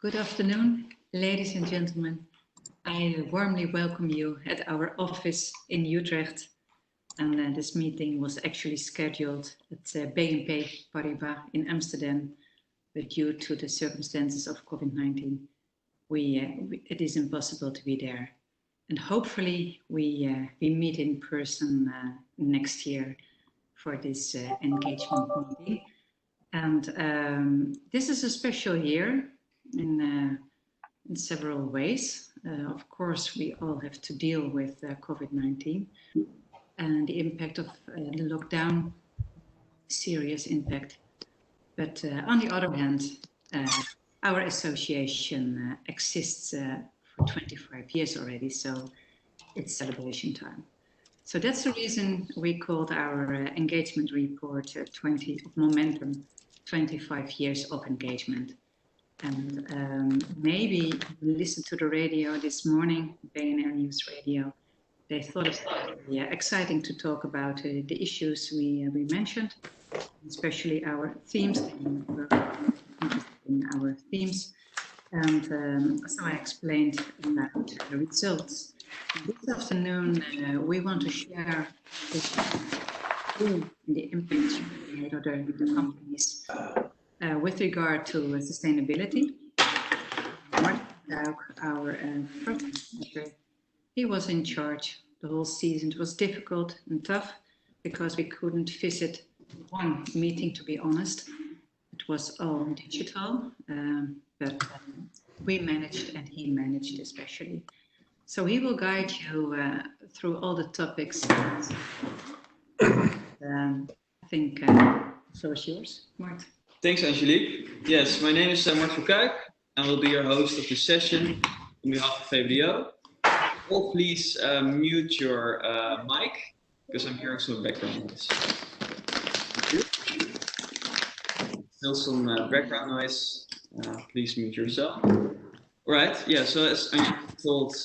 Good afternoon, ladies and gentlemen. I warmly welcome you at our office in Utrecht. And this meeting was actually scheduled at BNP Paribas in Amsterdam, but due to the circumstances of COVID-19, it is impossible to be there. And hopefully we meet in person next year for this engagement meeting. And this is a special year in several ways. Of course, we all have to deal with COVID-19 and the impact of the lockdown, serious impact. But on the other hand, our association exists for 25 years already, so it's celebration time. So that's the reason we called our engagement report 20 of Momentum, 25 years of engagement. And maybe you listened to the radio this morning, BNR News Radio. They thought it was exciting to talk about the issues we mentioned, especially our themes. They were interested in our themes. And so I explained about the results. This afternoon, we want to share the impact made on the companies with regard to sustainability. Our program manager, he was in charge the whole season. It was difficult and tough because we couldn't visit one meeting, to be honest. It was all digital, but we managed and he managed especially. So he will guide you through all the topics. I think the floor is yours, Mart. Thanks, Angelique. Yes, my name is Mart van Kuik. I will be your host of this session on behalf of VBDO. All please mute your mic because I'm hearing some background noise. Still some background noise. Please mute yourself. All right. Yeah. So as Angelique told,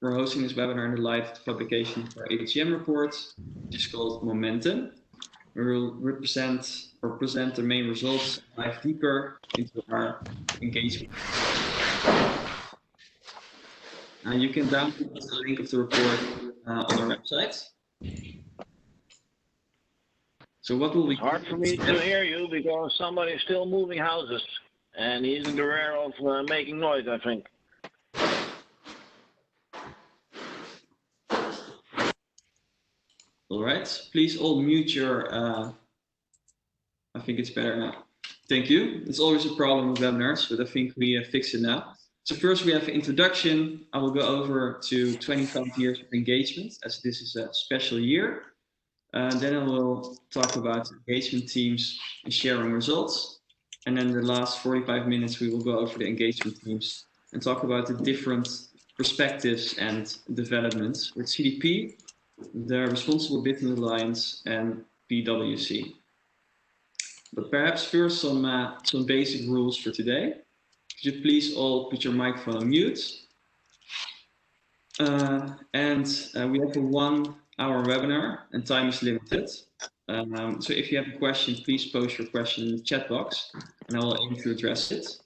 we're hosting this webinar in the live publication of our AGM report, which is called Momentum. We will present the main results and dive deeper into our engagement. You can download the link of the report on our website. So what will we? It's hard for me to hear you because somebody's still moving houses and he isn't aware of making noise, I think. All right, please all mute your, I think it's better now. Thank you. It's always a problem with webinars, but I think we fix it now. So first we have an introduction. I will go over to 25 years of engagement, as this is a special year. Then I will talk about engagement teams and sharing results. And then the last 45 minutes, we will go over the engagement teams and talk about the different perspectives and developments with CDP, the Responsible Business Alliance, and PwC. But perhaps first some basic rules for today. Could you please all put your microphone on mute? We have a 1 hour webinar and time is limited. So if you have a question, please post your question in the chat box and I will aim to address it.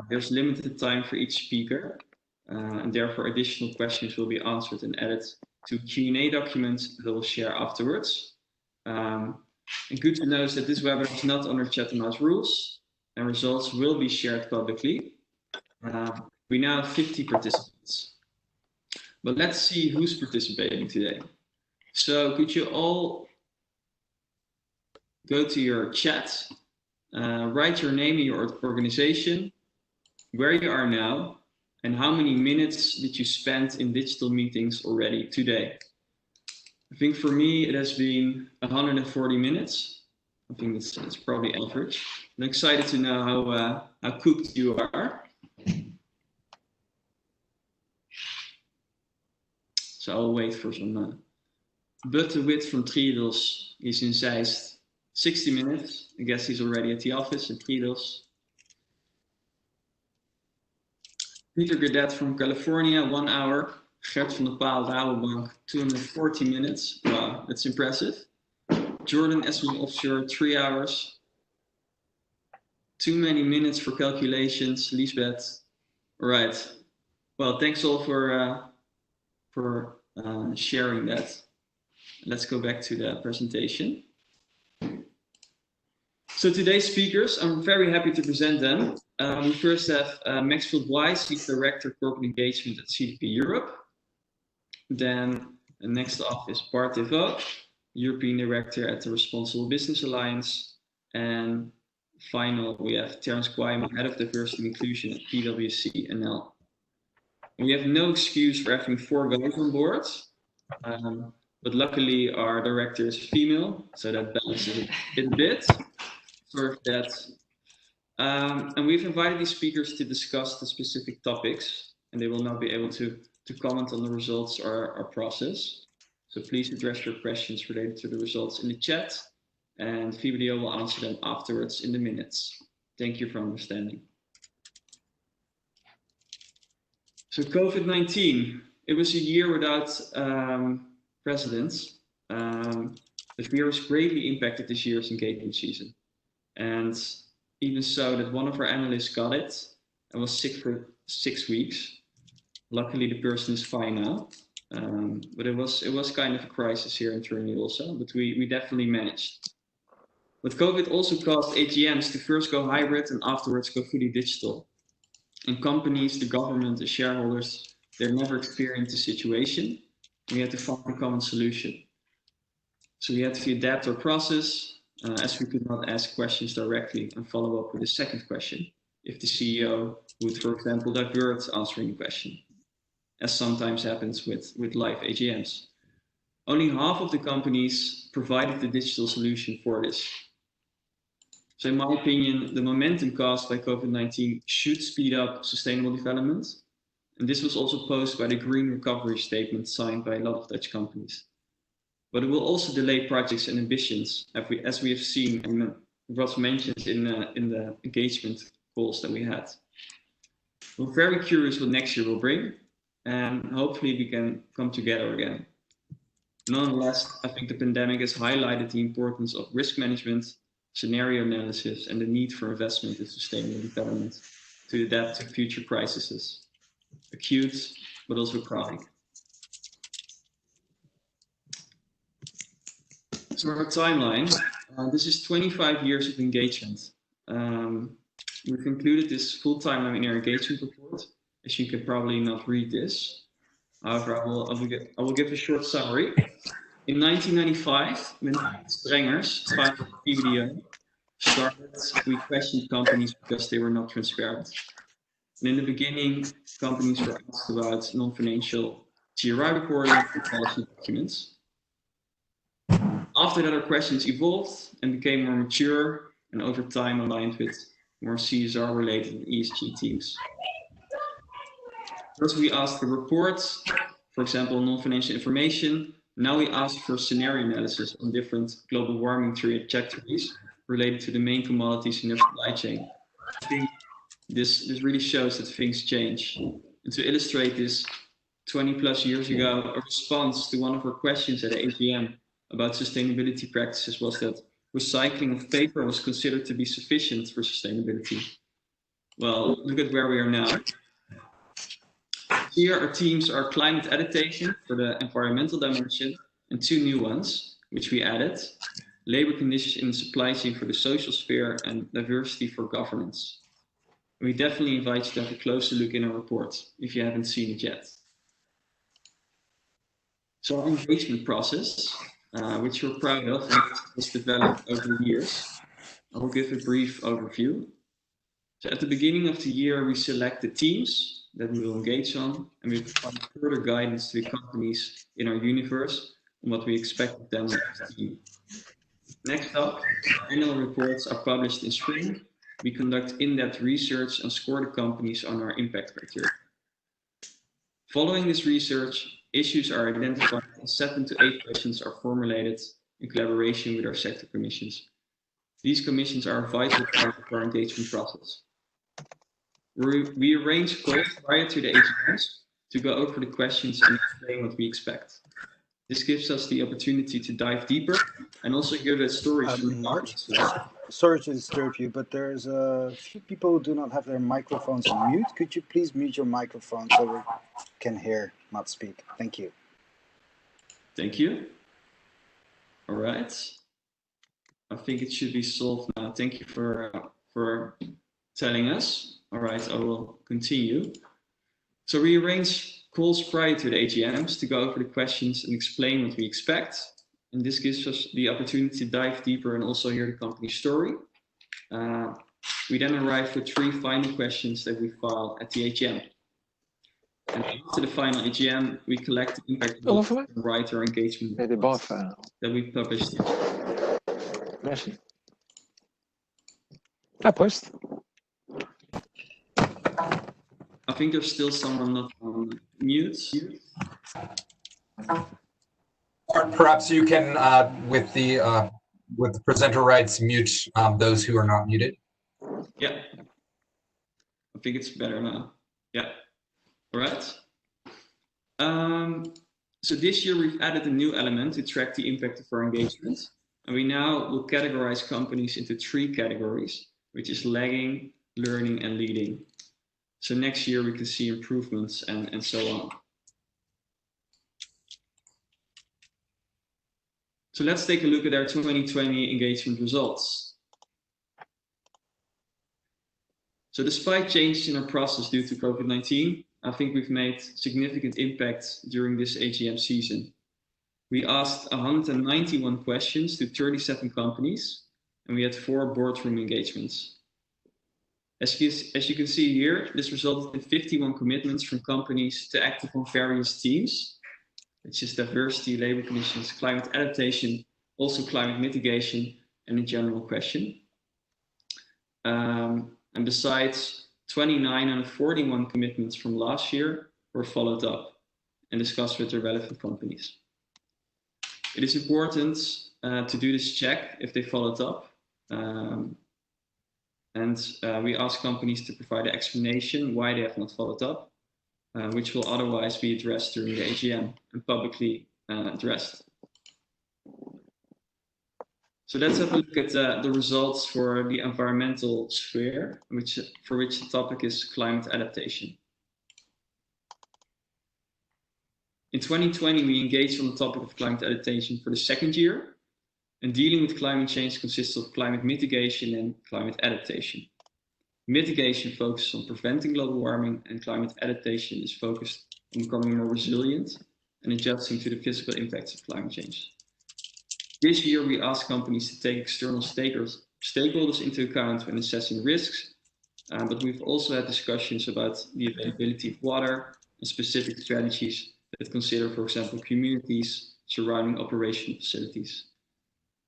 There's limited time for each speaker and therefore additional questions will be answered and added to Q&A documents that we'll share afterwards. And good to know is that this webinar is not under Chat and Mouse rules and results will be shared publicly. We now have 50 participants. But let's see who's participating today. So could you all go to your chat, write your name and your organization, where you are now, and how many minutes did you spend in digital meetings already today? I think for me, it has been 140 minutes. I think it's probably average. I'm excited to know how cooked you are. So I'll wait for some. But the Wit from Triodos is in Zeist, 60 minutes. I guess he's already at the office in Triodos. Peter Gadet from California, 1 hour. Gert van der Paal, Rabobank, 240 minutes. Wow, that's impressive. Jordan, Esmond Offshore, 3 hours. Too many minutes for calculations, Lisbeth. All right. Well, thanks all for sharing that. Let's go back to the presentation. So today's speakers, I'm very happy to present them. We first have Maxfield Wise, he's Director of Corporate Engagement at CDP Europe. Then next off is Bart Devoe, European Director at the Responsible Business Alliance. And final, we have Terence Guymo, Head of Diversity and Inclusion at PwC NL. And we have no excuse for having 4 guys on board, but luckily our director is female, so that balances it a bit. Sorry for that. And we've invited these speakers to discuss the specific topics, and they will now be able to comment on the results or our process. So please address your questions related to the results in the chat, and VBDO will answer them afterwards in the minutes. Thank you for understanding. So COVID-19, it was a year without precedents. The virus greatly impacted this year's engagement season. And even so that one of our analysts got it and was sick for 6 weeks. Luckily, the person is fine now. But it was kind of a crisis here internally also, but we definitely managed. But COVID also caused AGMs to first go hybrid and afterwards go fully digital. And companies, the government, the shareholders, they've never experienced the situation. We had to find a common solution. So we had to adapt our process as we could not ask questions directly and follow up with a second question if the CEO would, for example, divert answering a question, as sometimes happens with live AGMs. Only half of the companies provided the digital solution for this. So in my opinion, the momentum caused by COVID-19 should speed up sustainable development. And this was also posed by the Green Recovery Statement signed by a lot of Dutch companies. But it will also delay projects and ambitions, as we have seen and was mentioned in the engagement calls that we had. We're very curious what next year will bring, and hopefully we can come together again. Nonetheless, I think the pandemic has highlighted the importance of risk management, scenario analysis, and the need for investment in sustainable development to adapt to future crises, acute but also chronic. So our timeline, this is 25 years of engagement. We've included this full timeline in our engagement report, as you can probably not read this. However, I will give a short summary. In 1995, when Strengers, founder of VBDO, started, we questioned companies because they were not transparent. And in the beginning, companies were asked about non-financial GRI reporting and policy documents. After that, our questions evolved and became more mature and over time aligned with more CSR-related ESG teams. First, we asked for reports, for example, non-financial information. Now we ask for scenario analysis on different global warming trajectories related to the main commodities in their supply chain. I think this really shows that things change. And to illustrate this, 20 plus years ago, a response to one of our questions at the AGM about sustainability practices was that recycling of paper was considered to be sufficient for sustainability. Well, look at where we are now. Here, our teams are climate adaptation for the environmental dimension and 2 new ones, which we added, labor conditions in the supply chain for the social sphere and diversity for governance. We definitely invite you to have a closer look in our report if you haven't seen it yet. So our engagement process, which we're proud of and was developed over the years, I will give a brief overview. So at the beginning of the year, we select the teams that we will engage on, and we provide further guidance to the companies in our universe on what we expect of them next year. Next up, annual reports are published in spring. We conduct in-depth research and score the companies on our impact criteria. Following this research, issues are identified and 7 to 8 questions are formulated in collaboration with our sector commissions. These commissions are a vital part of our engagement process. We arrange calls prior to the AGMs to go over the questions and explain what we expect. This gives us the opportunity to dive deeper and also hear the stories from the Mark, audience. sorry to disturb you, but there's a few people who do not have their microphones on mute. Could you please mute your microphone so we can hear, not speak? Thank you. Thank you. All right. I think it should be solved now. Thank you for telling us. All right, I will continue. So we arrange calls prior to the AGMs to go over the questions and explain what we expect. And this gives us the opportunity to dive deeper and also hear the company story. We then arrive with 3 final questions that we file at the AGM. And after the final AGM, we collect the impact of writer engagement that we published. Merci. À poste. I think there's still someone not on mute. Perhaps you can, with the presenter rights, mute those who are not muted. Yeah, I think it's better now. Yeah, all right. So this year we've added a new element to track the impact of our engagement. And we now will categorize companies into 3 categories, which is lagging, learning, and leading. So next year we can see improvements and so on. So let's take a look at our 2020 engagement results. So despite changes in our process due to COVID-19, I think we've made significant impact during this AGM season. We asked 191 questions to 37 companies, and we had 4 boardroom engagements. As you can see here, this resulted in 51 commitments from companies to act upon various themes, which is diversity, labor conditions, climate adaptation, also climate mitigation, and a general question. And besides, 29 out of 41 commitments from last year were followed up and discussed with the relevant companies. It is important to do this check if they followed up. We ask companies to provide an explanation why they have not followed up, which will otherwise be addressed during the AGM and publicly addressed. So let's have a look at the results for the environmental sphere, for which the topic is climate adaptation. In 2020, we engaged on the topic of climate adaptation for the 2nd year, and dealing with climate change consists of climate mitigation and climate adaptation. Mitigation focuses on preventing global warming, and climate adaptation is focused on becoming more resilient and adjusting to the physical impacts of climate change. This year, we asked companies to take external stakeholders into account when assessing risks, but we've also had discussions about the availability of water and specific strategies that consider, for example, communities surrounding operational facilities.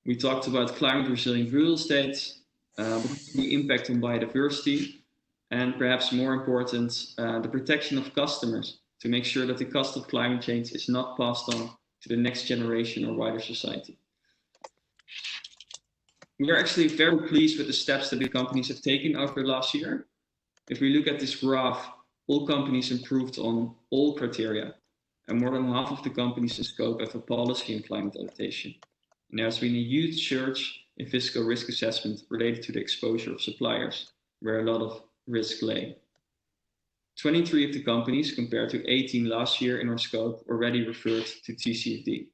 We talked about climate resilient real estate, the impact on biodiversity, and perhaps more important, the protection of customers to make sure that the cost of climate change is not passed on to the next generation or wider society. We are actually very pleased with the steps that the companies have taken over the last year. If we look at this graph, all companies improved on all criteria, and more than half of the companies in scope have a policy on climate adaptation. And there's been a huge surge in physical risk assessment related to the exposure of suppliers, where a lot of risk lay. 23 of the companies, compared to 18 last year in our scope, already referred to TCFD.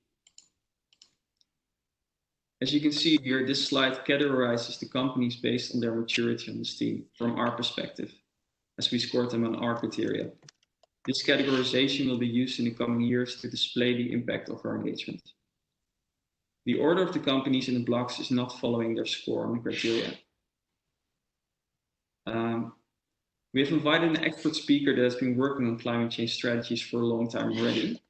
As you can see here, this slide categorizes the companies based on their maturity on this theme from our perspective, as we scored them on our criteria. This categorization will be used in the coming years to display the impact of our engagement. The order of the companies in the blocks is not following their score on the criteria. We have invited an expert speaker that has been working on climate change strategies for a long time already.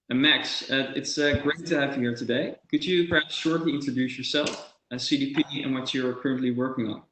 And Max, it's great to have you here today. Could you perhaps shortly introduce yourself as CDP and what you're currently working on?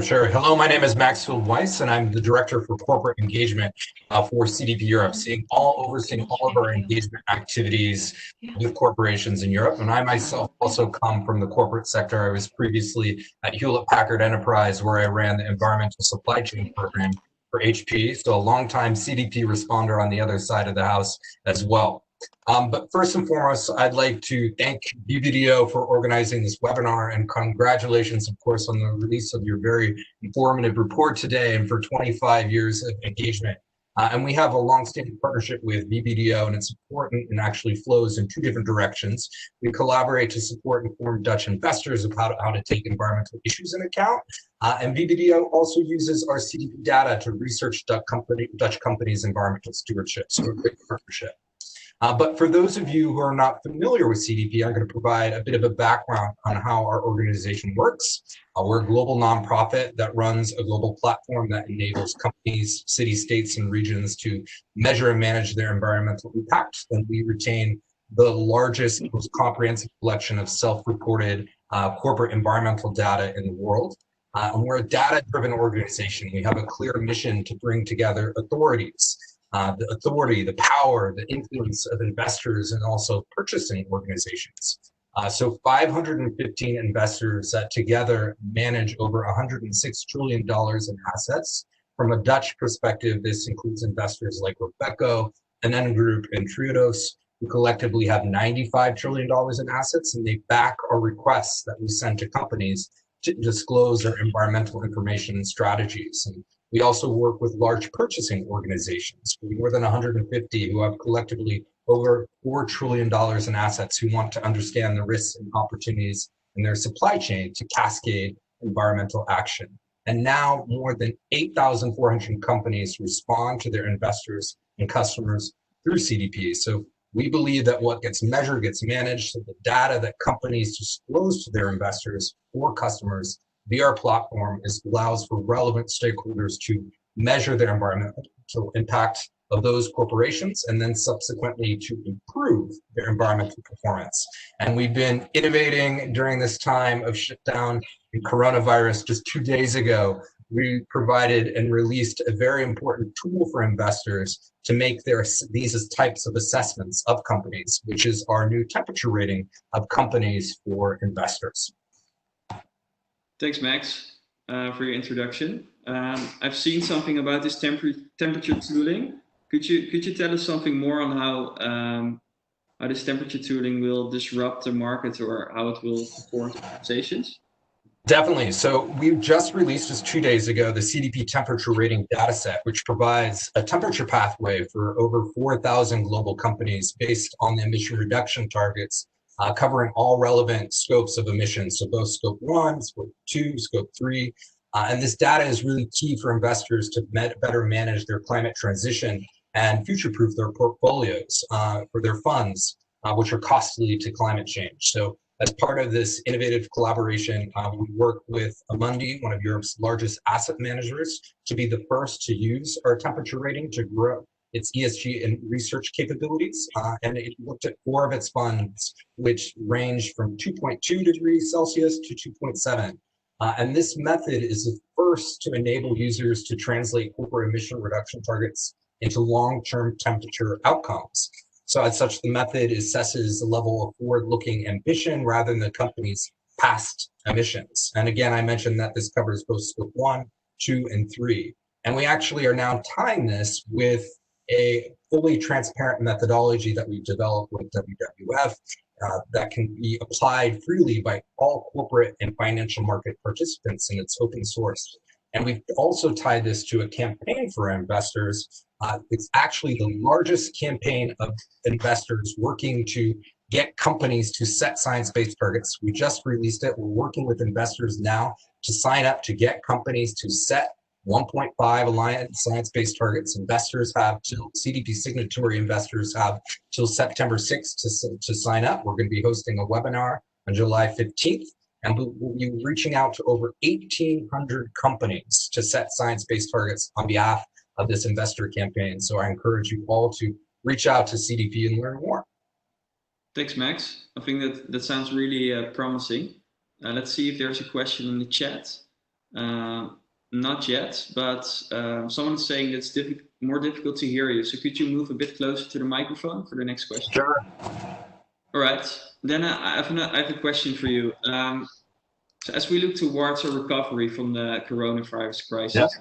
Sure. Hello, my name is Maxwell Weiss, and I'm the Director for Corporate Engagement for CDP Europe, overseeing all of our engagement activities with corporations in Europe. And I myself also come from the corporate sector. I was previously at Hewlett-Packard Enterprise, where I ran the environmental supply chain program for HP, so a longtime CDP responder on the other side of the house as well. But first and foremost, I'd like to thank VBDO for organizing this webinar, and congratulations, of course, on the release of your very informative report today and for 25 years of engagement. And we have a long-standing partnership with VBDO, and it's important and actually flows in two different directions. We collaborate to support and inform Dutch investors of how to take environmental issues into account. And VBDO also uses our CDP data to research Dutch companies' environmental stewardship, so a great partnership. But for those of you who are not familiar with CDP, I'm going to provide a bit of a background on how our organization works. We're a global nonprofit that runs a global platform that enables companies, cities, states, and regions to measure and manage their environmental impact. And we retain the largest, most comprehensive collection of self-reported corporate environmental data in the world. And we're a data-driven organization. We have a clear mission to bring together authorities, the authority, the power, the influence of investors, and also purchasing organizations. So 515 investors that together manage over $106 trillion in assets. From a Dutch perspective, this includes investors like Robeco, NN Group, and Triodos, who collectively have $95 trillion in assets, and they back our requests that we send to companies to disclose their environmental information and strategies. And we also work with large purchasing organizations, more than 150, who have collectively over $4 trillion in assets, who want to understand the risks and opportunities in their supply chain to cascade environmental action. And now more than 8,400 companies respond to their investors and customers through CDP. So we believe that what gets measured gets managed. So the data that companies disclose to their investors or customers via our platform allows for relevant stakeholders to measure their environmental impact of those corporations, and then subsequently to improve their environmental performance. And we've been innovating during this time of shutdown and coronavirus. Just 2 days ago, we provided and released a very important tool for investors to make these types of assessments of companies, which is our new temperature rating of companies for investors. Thanks, Max, for your introduction. I've seen something about this temperature tooling. Could you tell us something more on how this temperature tooling will disrupt the market, or how it will support organizations? Definitely. So we just released just 2 days ago the CDP temperature rating dataset, which provides a temperature pathway for over 4,000 global companies based on the emission reduction targets, covering all relevant scopes of emissions. So both scope 1, scope 2, scope 3. And this data is really key for investors to better manage their climate transition and future-proof their portfolios for their funds, which are costly to climate change. So as part of this innovative collaboration, we work with Amundi, one of Europe's largest asset managers, to be the first to use our temperature rating to grow its ESG and research capabilities. And it looked at 4 of its funds, which range from 2.2 degrees Celsius to 2.7. And this method is the first to enable users to translate corporate emission reduction targets into long-term temperature outcomes. So as such, the method assesses the level of forward-looking ambition rather than the company's past emissions. And again, I mentioned that this covers both scope 1, 2, and 3. And we actually are now tying this with a fully transparent methodology that we've developed with WWF that can be applied freely by all corporate and financial market participants, and it's open source. And we've also tied this to a campaign for investors. It's actually the largest campaign of investors working to get companies to set science-based targets. We just released it. We're working with investors now to sign up to get companies to set 1.5 aligned science-based targets. Investors have till CDP signatory investors have till September 6th to sign up. We're going to be hosting a webinar on July 15th. And we'll be reaching out to over 1,800 companies to set science-based targets on behalf of this investor campaign. So I encourage you all to reach out to CDP and learn more. Thanks, Max. I think that sounds really promising. Let's see if there's a question in the chat. Not yet, but someone's saying it's more difficult to hear you. So could you move a bit closer to the microphone for the next question? Sure. All right. Then I have a question for you. So as we look towards a recovery from the coronavirus crisis,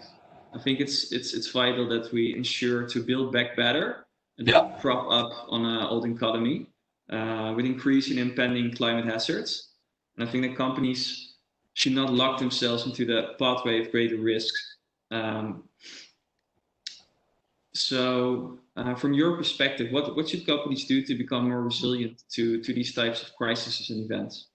I think it's vital that we ensure to build back better Yep. prop up on an old economy with increasing impending climate hazards. And I think that companies should not lock themselves into the pathway of greater risks. So from your perspective, what should companies do to become more resilient to these types of crises and events?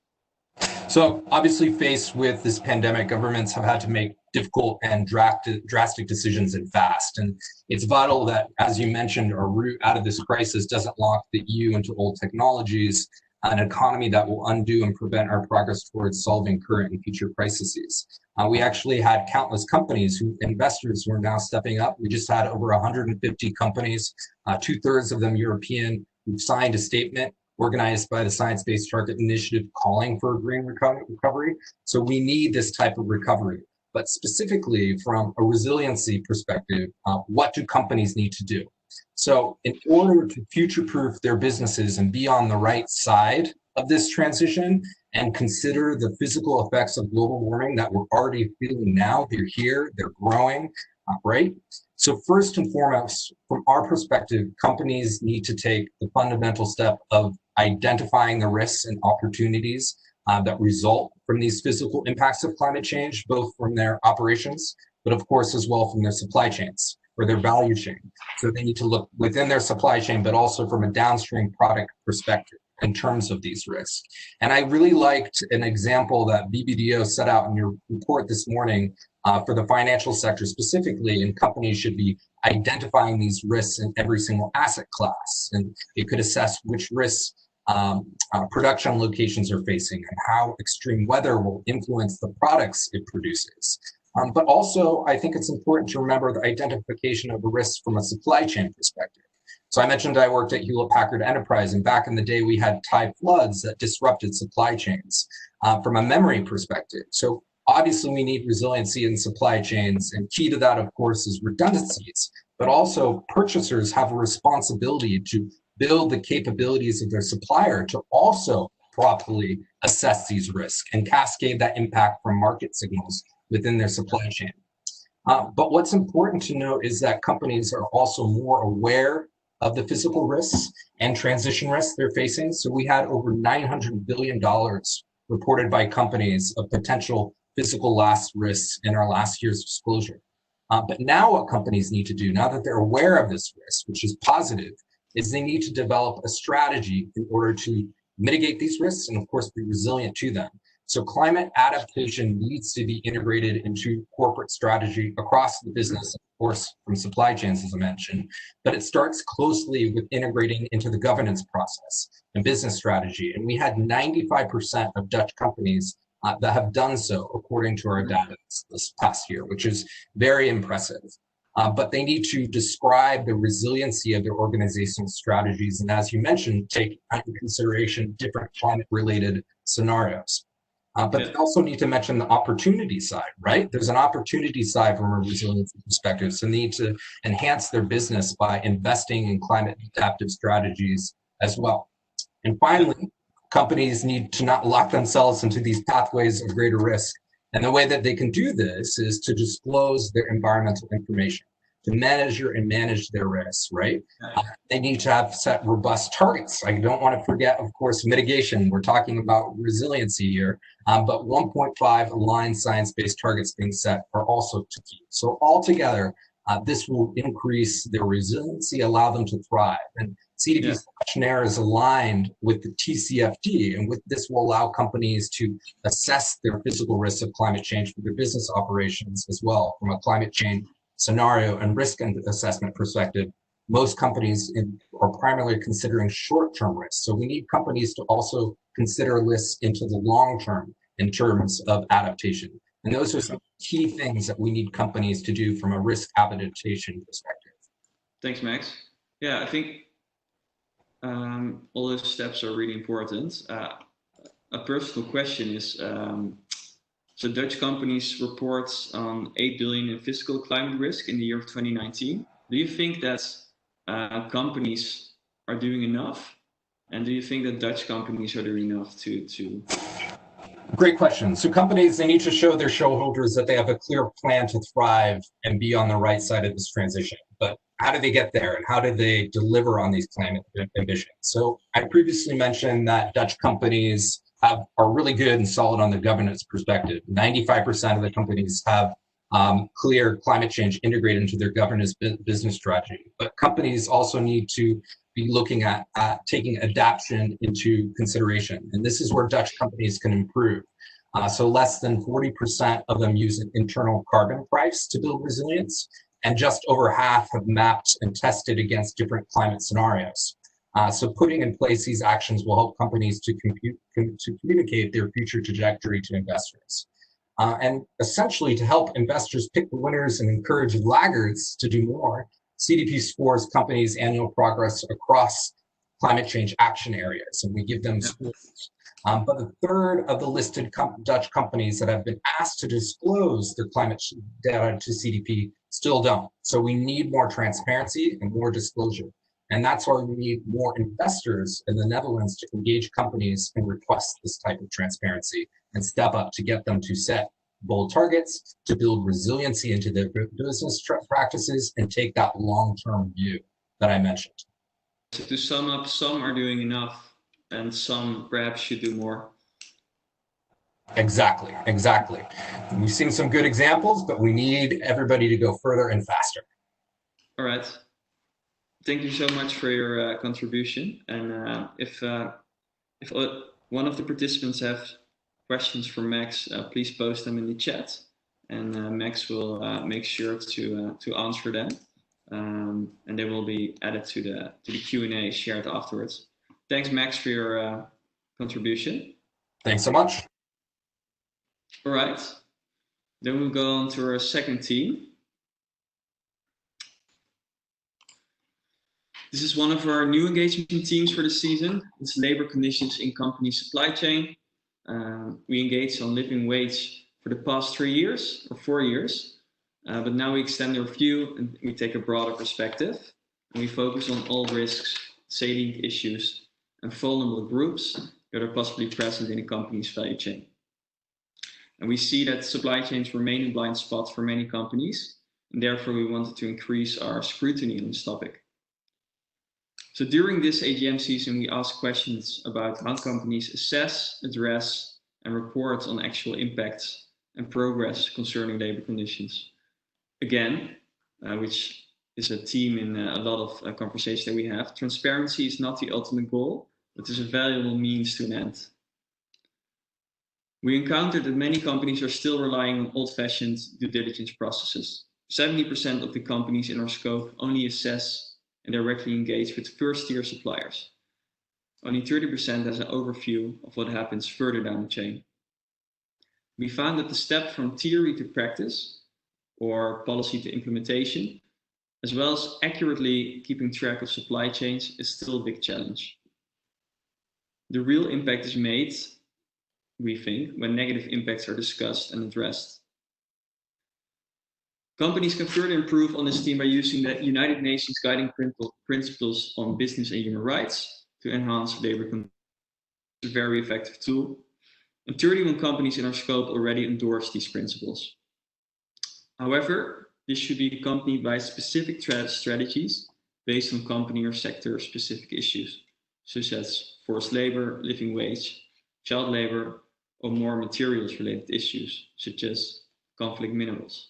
So obviously faced with this pandemic, governments have had to make difficult and drastic decisions and fast. And it's vital that, as you mentioned, our route out of this crisis doesn't lock the EU into old technologies, an economy that will undo and prevent our progress towards solving current and future crises. We actually had countless companies, investors who are now stepping up. We just had over 150 companies, 2/3 of them European, who signed a statement organized by the Science Based Targets initiative calling for a green recovery. So we need this type of recovery. But specifically from a resiliency perspective, what do companies need to do? So in order to future-proof their businesses and be on the right side of this transition and consider the physical effects of global warming that we're already feeling now, they're here, they're growing, right? So first and foremost, from our perspective, companies need to take the fundamental step of identifying the risks and opportunities that result from these physical impacts of climate change, both from their operations, but of course as well from their supply chains or their value chain. So they need to look within their supply chain, but also from a downstream product perspective in terms of these risks. And I really liked an example that VBDO set out in your report this morning for the financial sector specifically, and companies should be identifying these risks in every single asset class. And it could assess which risks production locations are facing and how extreme weather will influence the products it produces. But also, I think it's important to remember the identification of the risks from a supply chain perspective. So I mentioned I worked at Hewlett-Packard Enterprise, and back in the day, we had Thai floods that disrupted supply chains from a memory perspective. So obviously, we need resiliency in supply chains, and key to that, of course, is redundancies. But also, purchasers have a responsibility to build the capabilities of their supplier to also properly assess these risks and cascade that impact from market signals within their supply chain. But what's important to note is that companies are also more aware of the physical risks and transition risks they're facing. So we had over $900 billion reported by companies of potential physical loss risks in our last year's disclosure. But now what companies need to do, now that they're aware of this risk, which is positive, is they need to develop a strategy in order to mitigate these risks and of course be resilient to them. So climate adaptation needs to be integrated into corporate strategy across the business, of course, from supply chains, as I mentioned, but it starts closely with integrating into the governance process and business strategy. And we had 95% of Dutch companies that have done so, according to our data this past year, which is very impressive. But they need to describe the resiliency of their organizational strategies. And as you mentioned, take into consideration different climate-related scenarios. But they also need to mention the opportunity side, right? There's an opportunity side from a resiliency perspective. So they need to enhance their business by investing in climate adaptive strategies as well. And finally, companies need to not lock themselves into these pathways of greater risk. And the way that they can do this is to disclose their environmental information, to measure and manage their risks, right? They need to have set robust targets. I don't want to forget, of course, mitigation. We're talking about resiliency here, but 1.5 aligned science-based targets being set are also key. So altogether, this will increase their resiliency, allow them to thrive. And CDP's questionnaire is aligned with the TCFD, and with this will allow companies to assess their physical risks of climate change for their business operations as well, from a climate change scenario and risk assessment perspective. Most companies are primarily considering short-term risks. So we need companies to also consider risks into the long term in terms of adaptation. And those are some key things that we need companies to do from a risk adaptation perspective. Thanks, Max. Yeah, I think all those steps are really important. A personal question is, so Dutch companies report on 8 billion in physical climate risk in the year of 2019. Do you think that companies are doing enough? And do you think that Dutch companies are doing enough to Great question. So companies, they need to show their shareholders that they have a clear plan to thrive and be on the right side of this transition. But how do they get there, and how do they deliver on these climate ambitions? So I previously mentioned that Dutch companies are really good and solid on the governance perspective. 95% of the companies have clear climate change integrated into their governance business strategy. But companies also need to be looking at taking adaptation into consideration. And this is where Dutch companies can improve. So less than 40% of them use an internal carbon price to build resilience, and just over half have mapped and tested against different climate scenarios. So putting in place these actions will help companies to communicate their future trajectory to investors. And essentially, to help investors pick the winners and encourage laggards to do more, CDP scores companies' annual progress across climate change action areas, and we give them scores. But a third of the listed Dutch companies that have been asked to disclose their climate data to CDP still don't. So we need more transparency and more disclosure. And that's why we need more investors in the Netherlands to engage companies and request this type of transparency and step up to get them to set bold targets, to build resiliency into their business practices, and take that long-term view that I mentioned. So to sum up, some are doing enough and some perhaps should do more. Exactly. We've seen some good examples, but we need everybody to go further and faster. All right. Thank you so much for your contribution. And if one of the participants have questions for Max, please post them in the chat, and Max will make sure to answer them, and they will be added to the Q&A shared afterwards. Thanks, Max, for your contribution. Thanks so much. All right, then we'll go on to our second team. This is one of our new engagement teams for the season. It's labor conditions in company supply chain. We engaged on living wage for the past 3 years or 4 years, but now we extend our view and we take a broader perspective, and we focus on all risks, salient issues, and vulnerable groups that are possibly present in a company's value chain. And we see that supply chains remain a blind spot for many companies, and therefore we wanted to increase our scrutiny on this topic. So during this AGM season, we ask questions about how companies assess, address, and report on actual impacts and progress concerning labor conditions. Again, which is a theme in a lot of conversations that we have, transparency is not the ultimate goal, but is a valuable means to an end. We encountered that many companies are still relying on old-fashioned due diligence processes. 70% of the companies in our scope only assess and directly engage with first-tier suppliers. Only 30% has an overview of what happens further down the chain. We found that the step from theory to practice, or policy to implementation, as well as accurately keeping track of supply chains, is still a big challenge. The real impact is made, we think, when negative impacts are discussed and addressed. Companies can further improve on this theme by using the United Nations Guiding Principles on Business and Human Rights to enhance labor conditions. It's a very effective tool. And 31 companies in our scope already endorse these principles. However, this should be accompanied by specific strategies based on company or sector specific issues, such as forced labor, living wage, child labor, or more materials related issues, such as conflict minerals.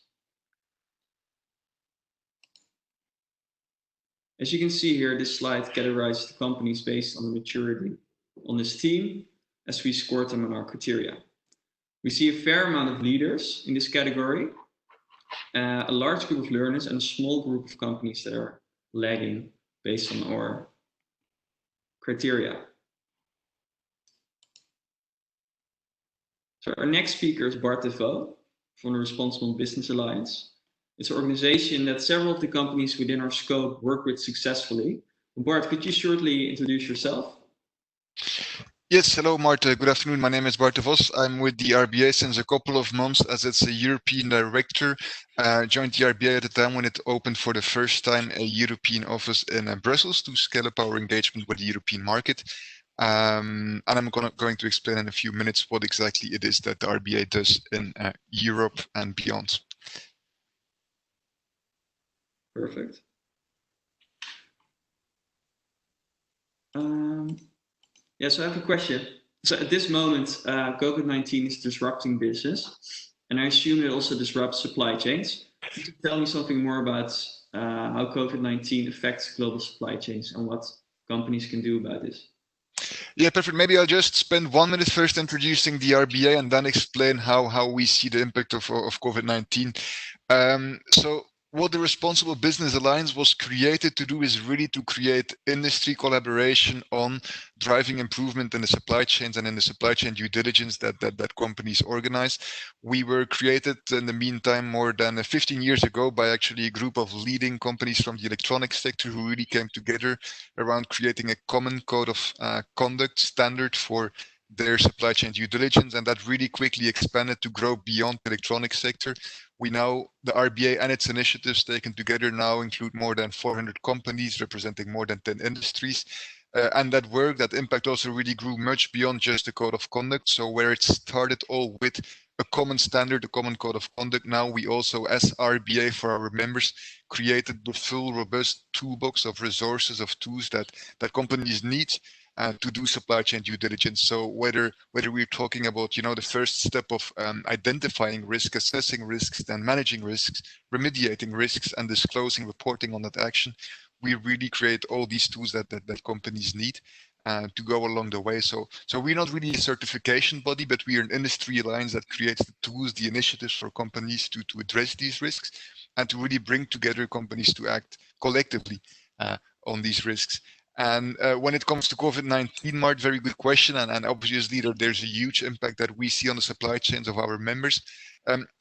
As you can see here, this slide categorizes the companies based on the maturity on this team as we scored them on our criteria. We see a fair amount of leaders in this category, a large group of learners, and a small group of companies that are lagging based on our criteria. So our next speaker is Bart de Vaux from the Responsible Business Alliance. It's an organization that several of the companies within our scope work with successfully. Bart, could you shortly introduce yourself? Yes, hello, Marta. Good afternoon. My name is Bart de Vos. I'm with the RBA since a couple of months as its a European director. Joined the RBA at the time when it opened for the first time a European office in Brussels to scale up our engagement with the European market. And I'm going to explain in a few minutes what exactly it is that the RBA does in Europe and beyond. Perfect. Yeah, so I have a question. So at this moment, COVID-19 is disrupting business, and I assume it also disrupts supply chains. Could you tell me something more about how COVID-19 affects global supply chains and what companies can do about this? Yeah, perfect. Maybe I'll just spend 1 minute first introducing the RBA and then explain how we see the impact of COVID-19. So what the Responsible Business Alliance was created to do is really to create industry collaboration on driving improvement in the supply chains and in the supply chain due diligence that companies organize. We were created in the meantime more than 15 years ago by actually a group of leading companies from the electronics sector who really came together around creating a common code of conduct standard for their supply chain due diligence, and that really quickly expanded to grow beyond the electronics sector. We now, the RBA and its initiatives taken together now include more than 400 companies representing more than 10 industries. And that work, that impact also really grew much beyond just the code of conduct. So where it started all with a common standard, a common code of conduct, now we also, as RBA for our members, created the full robust toolbox of resources, of tools that companies need to do supply chain due diligence. So whether we're talking about, the first step of identifying risk, assessing risks, then managing risks, remediating risks, and disclosing, reporting on that action, we really create all these tools that companies need to go along the way. So we're not really a certification body, but we are an industry alliance that creates the tools, the initiatives for companies to address these risks and to really bring together companies to act collectively on these risks. And when it comes to COVID-19, Mart, very good question. And obviously there's a huge impact that we see on the supply chains of our members.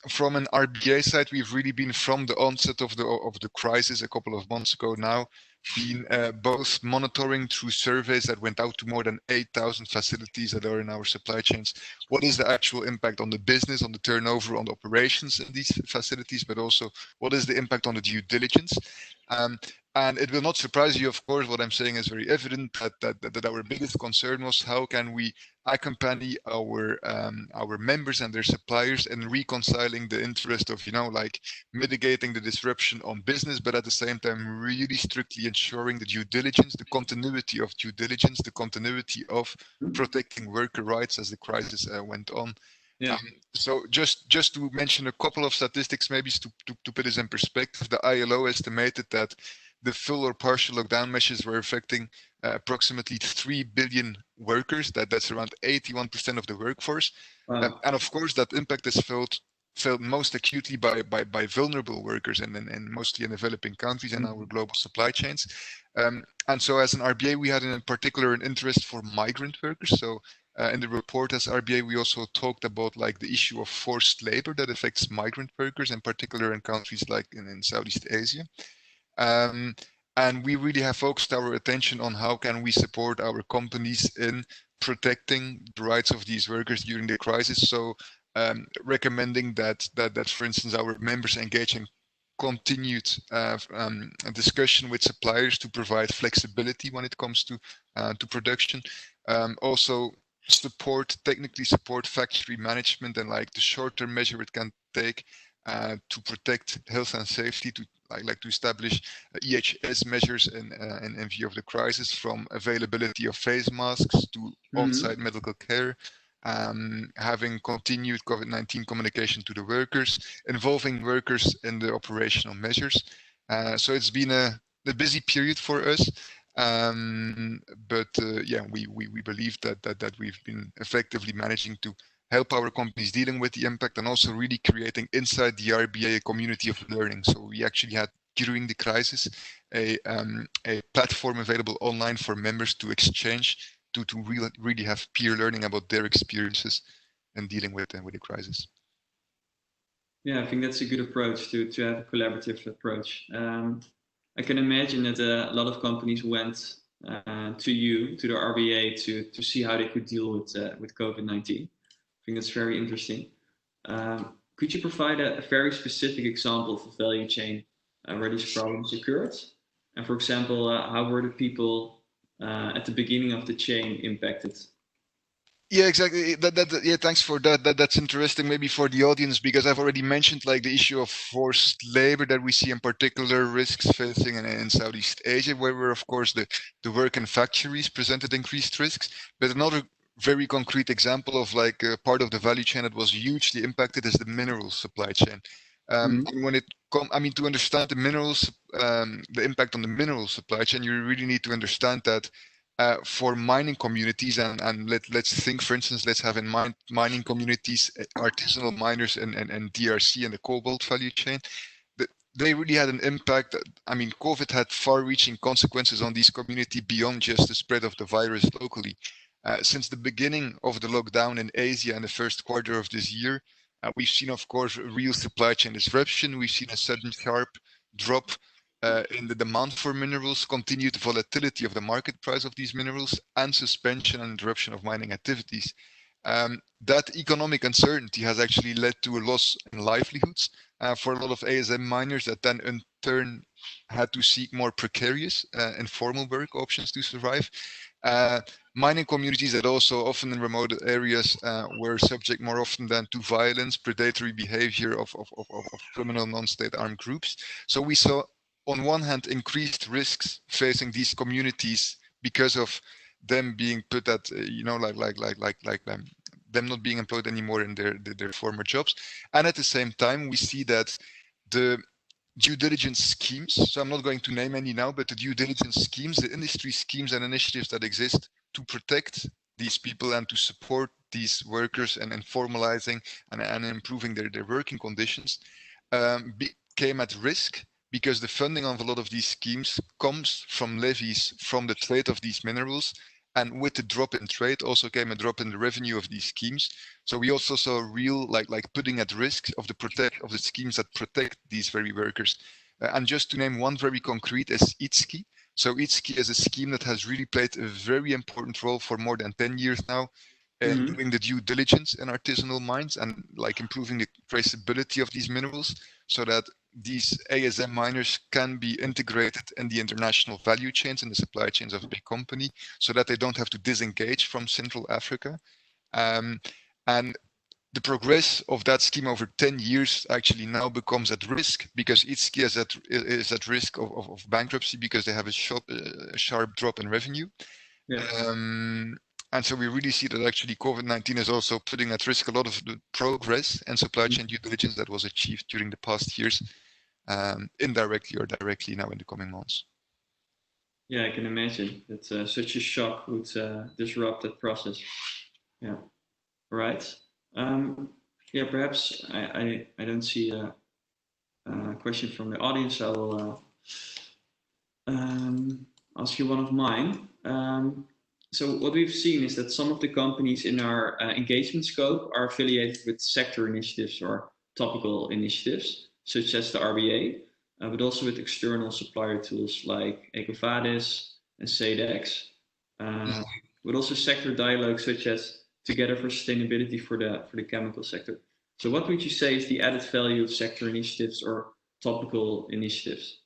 From an RBA side, we've really been from the onset of the crisis a couple of months ago now, been both monitoring through surveys that went out to more than 8,000 facilities that are in our supply chains. What is the actual impact on the business, on the turnover, on the operations in these facilities, but also what is the impact on the due diligence? And it will not surprise you, of course, what I'm saying is very evident, that our biggest concern was how can we accompany our members and their suppliers in reconciling the interest of, like mitigating the disruption on business, but at the same time really strictly ensuring the due diligence, the continuity of due diligence, the continuity of protecting worker rights as the crisis went on. Yeah. So just to mention a couple of statistics, maybe to put this in perspective, the ILO estimated that the full or partial lockdown measures were affecting approximately 3 billion workers. That's around 81% of the workforce. Wow. And of course, that impact is felt most acutely by vulnerable workers and mostly in developing countries and our global supply chains. And so as an RBA, we had in particular an interest for migrant workers. So in the report as RBA, we also talked about like the issue of forced labor that affects migrant workers, in particular in countries like in Southeast Asia. And we really have focused our attention on how can we support our companies in protecting the rights of these workers during the crisis. So recommending that for instance, our members engage in continued discussion with suppliers to provide flexibility when it comes to production. Also technically support factory management and like the short-term measure it can take to protect health and safety, to establish EHS measures in view of the crisis, from availability of face masks to on-site medical care, having continued COVID-19 communication to the workers, involving workers in the operational measures. So it's been a busy period for us. But we believe that we've been effectively managing to help our companies dealing with the impact and also really creating inside the RBA a community of learning. So we actually had during the crisis a platform available online for members to exchange, to really have peer learning about their experiences and dealing with the crisis. Yeah, I think that's a good approach to have a collaborative approach. I can imagine that a lot of companies went to the RBA to see how they could deal with COVID-19. I think that's very interesting. Could you provide a very specific example of a value chain where these problems occurred? And for example, how were the people at the beginning of the chain impacted? Yeah, exactly. Yeah, thanks for that. That's interesting, maybe for the audience, because I've already mentioned like the issue of forced labor that we see in particular risks facing in Southeast Asia, where of course the work in factories presented increased risks. But another very concrete example of like a part of the value chain that was hugely impacted is the mineral supply chain. And when it I mean, to understand the minerals, the impact on the mineral supply chain, you really need to understand that for mining communities, and let's think, for instance, let's have in mind mining communities, artisanal miners and DRC and the cobalt value chain. They really had an impact. I mean, COVID had far-reaching consequences on these communities beyond just the spread of the virus locally. Since the beginning of the lockdown in Asia in the first quarter of this year, we've seen, of course, real supply chain disruption. We've seen a sudden sharp drop in the demand for minerals, continued volatility of the market price of these minerals, and suspension and interruption of mining activities. That economic uncertainty has actually led to a loss in livelihoods for a lot of ASM miners that then in turn had to seek more precarious informal work options to survive. Mining communities that also often in remote areas were subject more often than to violence, predatory behavior of criminal non-state armed groups. So we saw on one hand increased risks facing these communities because of them being put at them not being employed anymore in their former jobs, and at the same time we see that the due diligence schemes, so I'm not going to name any now, but the due diligence schemes, the industry schemes and initiatives that exist to protect these people and to support these workers and formalizing and improving their working conditions became at risk, because the funding of a lot of these schemes comes from levies from the trade of these minerals, and with the drop in trade also came a drop in the revenue of these schemes. So we also saw real like putting at risk of the schemes that protect these very workers. And just to name one very concrete is ITSCI. So ITSCI is a scheme that has really played a very important role for more than 10 years now in doing the due diligence in artisanal mines and like improving the traceability of these minerals, so that these ASM miners can be integrated in the international value chains and the supply chains of a big company, so that they don't have to disengage from Central Africa. And the progress of that scheme over 10 years actually now becomes at risk, because ITSCI is at risk of bankruptcy because they have a sharp drop in revenue. Yeah. And so we really see that actually COVID-19 is also putting at risk a lot of the progress and supply chain due diligence that was achieved during the past years, indirectly or directly now in the coming months. Yeah, I can imagine that such a shock would disrupt that process. Yeah, right. Yeah, perhaps I don't see a question from the audience. I will ask you one of mine. So what we've seen is that some of the companies in our engagement scope are affiliated with sector initiatives or topical initiatives, such as the RBA, but also with external supplier tools like EcoVadis and SEDEX, but also sector dialogues such as Together for Sustainability for the chemical sector. So what would you say is the added value of sector initiatives or topical initiatives?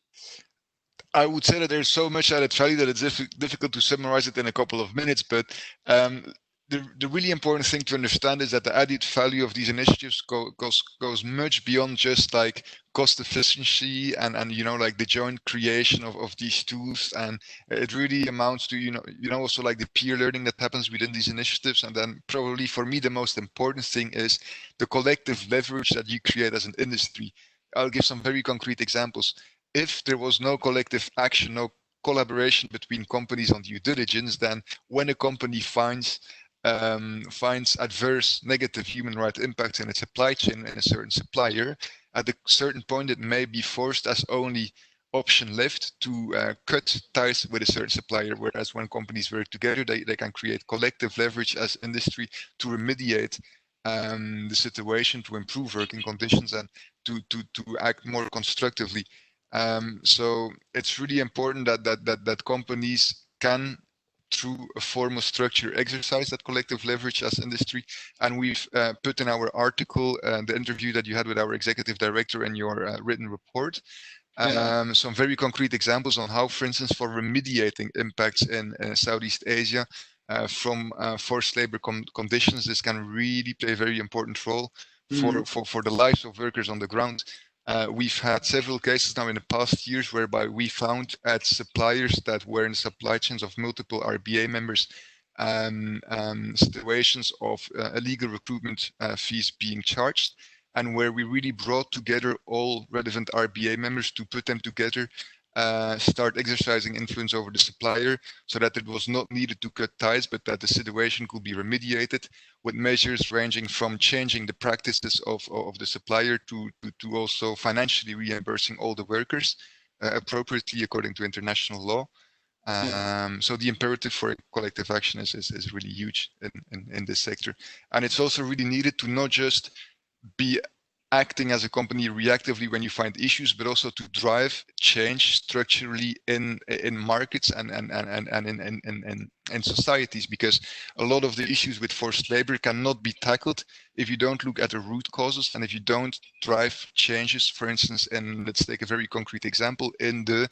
I would say that there's so much added value that it's difficult to summarize it in a couple of minutes, but the really important thing to understand is that the added value of these initiatives goes much beyond just like cost efficiency and like the joint creation of these tools, and it really amounts to also like the peer learning that happens within these initiatives. And then probably for me the most important thing is the collective leverage that you create as an industry. I'll give some very concrete examples. If there was no collective action, no collaboration between companies on due diligence, then when a company finds adverse negative human rights impacts in its supply chain in a certain supplier, at a certain point it may be forced as only option left to cut ties with a certain supplier. Whereas when companies work together, they can create collective leverage as industry to remediate the situation, to improve working conditions, and to act more constructively. So it's really important that companies can, through a formal structure, exercise that collective leverage as industry. And we've put in our article the interview that you had with our executive director in your written report. Some very concrete examples on how, for instance, for remediating impacts in Southeast Asia from forced labor conditions, this can really play a very important role for the lives of workers on the ground. We've had several cases now in the past years whereby we found at suppliers that were in supply chains of multiple RBA members situations of illegal recruitment fees being charged, and where we really brought together all relevant RBA members to put them together, start exercising influence over the supplier so that it was not needed to cut ties, but that the situation could be remediated with measures ranging from changing the practices of the supplier to also financially reimbursing all the workers appropriately according to international law. So the imperative for collective action is really huge in this sector. And it's also really needed to not just be acting as a company reactively when you find issues, but also to drive change structurally in markets and in societies, because a lot of the issues with forced labor cannot be tackled if you don't look at the root causes and if you don't drive changes, for instance, in, let's take a very concrete example, in the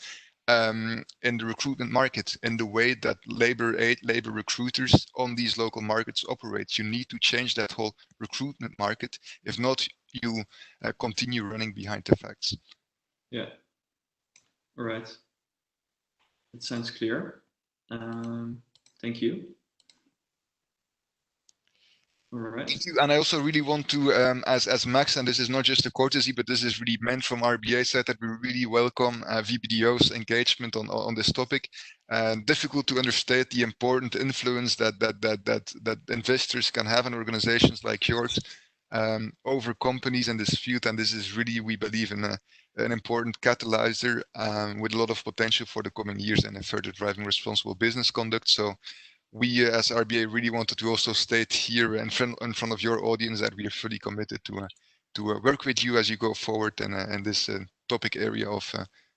recruitment market, in the way that labor recruiters on these local markets operate. You need to change that whole recruitment market. If not, you continue running behind the facts. Yeah. All right. That sounds clear. Thank you. All right. Thank you. And I also really want to, as Max, and this is not just a courtesy, but this is really meant from RBA side, that we really welcome VBDO's engagement on this topic. Difficult to understate the important influence that investors can have on organizations like yours over companies in this field. And this is really, we believe, in an important catalyzer with a lot of potential for the coming years and in further driving responsible business conduct. So we as RBA really wanted to also state here in front of your audience that we are fully committed to work with you as you go forward in this topic area of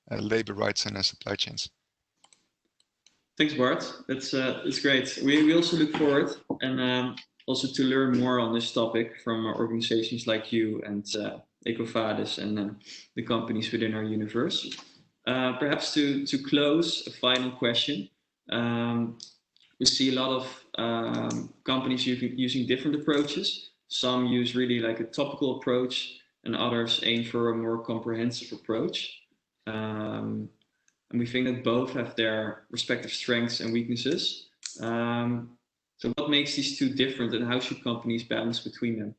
labor rights and supply chains. Thanks, Bart. That's great. We also look forward and also to learn more on this topic from organizations like you and EcoVadis and the companies within our universe. Perhaps to close, a final question. We see a lot of companies using different approaches. Some use really like a topical approach, and others aim for a more comprehensive approach. And we think that both have their respective strengths and weaknesses. So what makes these two different, and how should companies balance between them?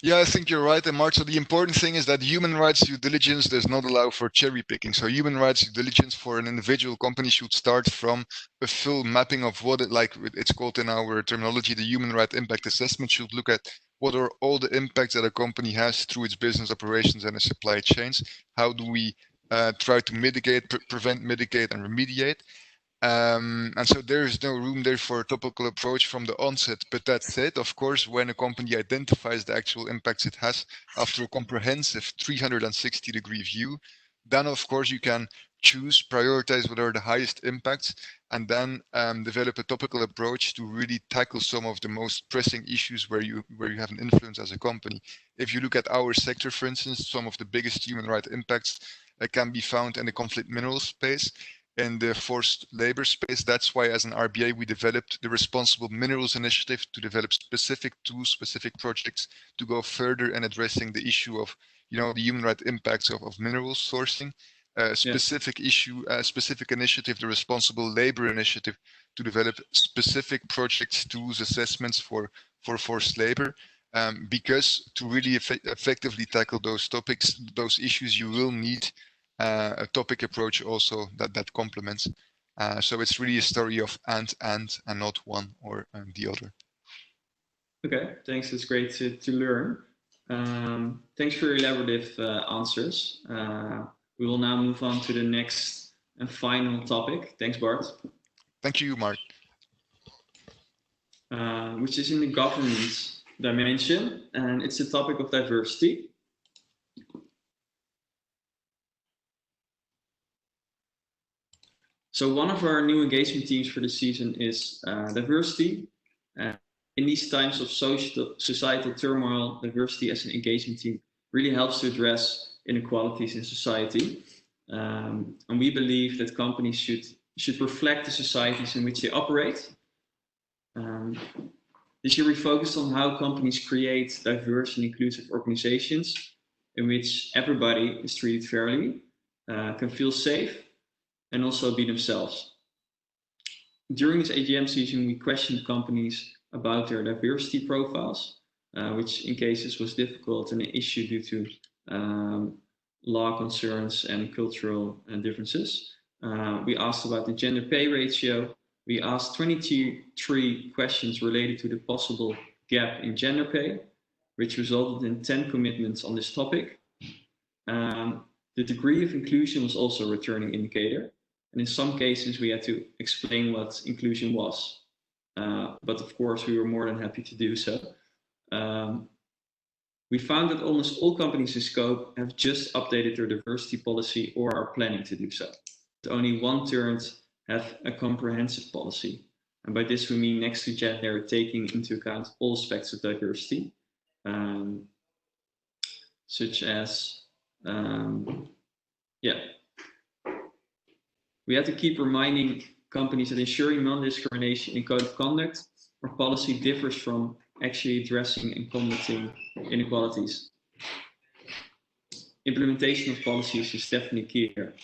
Yeah, I think you're right, Mark. So the important thing is that human rights due diligence does not allow for cherry picking. So human rights due diligence for an individual company should start from a full mapping of what it's called in our terminology, the human right impact assessment should look at what are all the impacts that a company has through its business operations and its supply chains. How do we try to mitigate, prevent, mitigate, and remediate? And so there is no room there for a topical approach from the onset. But that said, of course, when a company identifies the actual impacts it has after a comprehensive 360-degree view, then of course you can choose, prioritize what are the highest impacts, and then develop a topical approach to really tackle some of the most pressing issues where you have an influence as a company. If you look at our sector, for instance, some of the biggest human rights impacts can be found in the conflict mineral space, in the forced labor space. That's why as an RBA we developed the Responsible Minerals Initiative to develop specific tools, specific projects to go further in addressing the issue of, the human rights impacts of mineral sourcing. Specific issue, specific initiative, the Responsible Labor Initiative, to develop specific projects, tools, assessments for forced labor. Because to really effectively tackle those topics, those issues, you will need a topic approach also that complements. So it's really a story of and not one or the other. Okay, thanks. It's great to learn. Thanks for your elaborative answers. We will now move on to the next and final topic. Thanks, Bart. Thank you, Mark. Which is in the governance dimension, and it's the topic of diversity. So one of our new engagement themes for the season is diversity. In these times of societal turmoil, diversity as an engagement team really helps to address inequalities in society. And we believe that companies should reflect the societies in which they operate. This year we focused on how companies create diverse and inclusive organizations in which everybody is treated fairly, can feel safe, and also be themselves. During this AGM season, we questioned companies about their diversity profiles, which in cases was difficult and an issue due to law concerns and cultural differences. We asked about the gender pay ratio. We asked 23 questions related to the possible gap in gender pay, which resulted in 10 commitments on this topic. The degree of inclusion was also a returning indicator. And in some cases, we had to explain what inclusion was. But of course, we were more than happy to do so. We found that almost all companies in scope have just updated their diversity policy or are planning to do so. But only 1/3 have a comprehensive policy. And by this, we mean next to gender, taking into account all aspects of diversity, such as, we had to keep reminding companies that ensuring non-discrimination in code of conduct or policy differs from actually addressing and combating inequalities. Implementation of policies is definitely key here.